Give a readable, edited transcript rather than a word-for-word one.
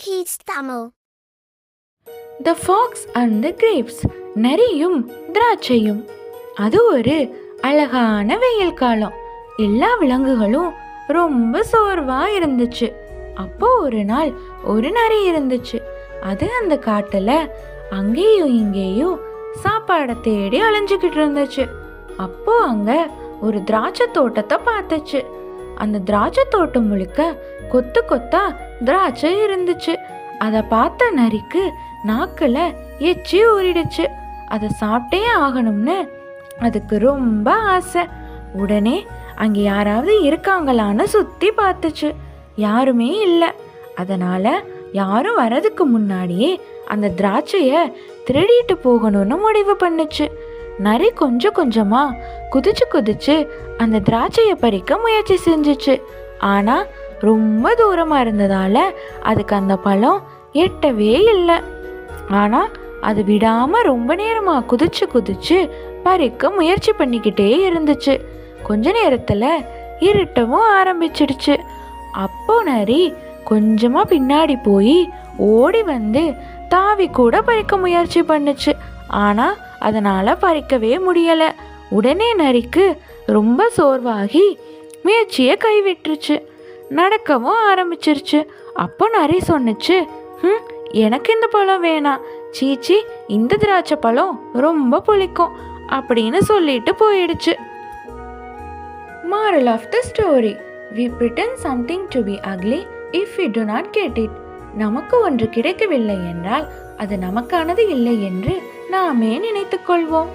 Kids Tamil. The Fox and the Grapes. நரியும் திராட்சையும். அது ஒரு அழகான வெயில் காலம். எல்லா விலங்குகளும் ரொம்ப சோர்வா இருந்துச்சு. அப்போ ஒரு நாள் ஒரு நரி இருந்துச்சு. அது அந்த காட்டுல அங்கேயும் இங்கேயும் சாப்பாடை தேடி அலைஞ்சுக்கிட்டு இருந்துச்சு. அப்போ அங்க ஒரு திராட்சை தோட்டத்தை பார்த்துச்சு. அந்த திராட்சை தோட்டம் முழுக்க கொத்து கொத்தா திராட்சை இருந்துச்சு. அதை பார்த்த நரிக்கு நாக்குல எச்சி ஊறிடுச்சு. அதை சாப்பிட்டே ஆகணும்னு அதுக்கு ரொம்ப ஆசை. உடனே அங்கே யாராவது இருக்காங்களான்னு சுத்தி பார்த்துச்சு. யாருமே இல்லை. அதனால யாரும் வரதுக்கு முன்னாடியே அந்த திராட்சைய திருடிட்டு போகணும்னு முடிவு பண்ணுச்சு. நரி கொஞ்சம் கொஞ்சமா குதிச்சு குதிச்சு அந்த திராட்சையை பறிக்க முயற்சி செஞ்சுச்சு. ஆனா ரொம்ப தூரமா இருந்ததால அதுக்கு அந்த பழம் எட்டவே இல்லை. ஆனா அது விடாம ரொம்ப நேரமா குதிச்சு குதிச்சு பறிக்க முயற்சி பண்ணிக்கிட்டே இருந்துச்சு. கொஞ்ச நேரத்துல இருட்டவும் ஆரம்பிச்சிடுச்சு. அப்போ நரி கொஞ்சமா பின்னாடி போய் ஓடி வந்து தாவி கூட பறிக்க முயற்சி பண்ணுச்சு. ஆனா அதனால பறிக்கவே முடியல. உடனே நரிக்கு ரொம்ப சோர்வாகி முயற்சியை கைவிட்டுருச்சு. நடக்கவும் ஆரம்பிச்சிருச்சு. அப்போ நரி சொன்னுச்சு, எனக்கு இந்த பழம் வேணாம், சீச்சி இந்த திராட்சை பழம் ரொம்ப புளிக்கும் அப்படின்னு சொல்லிட்டு போயிடுச்சு. Moral of the story: we pretend something to be ugly if we do not get it. நமக்கு ஒன்று கிடைக்கவில்லை என்றால் அது நமக்கானது இல்லை என்று நாமே நினைத்துக் கொள்வோம்.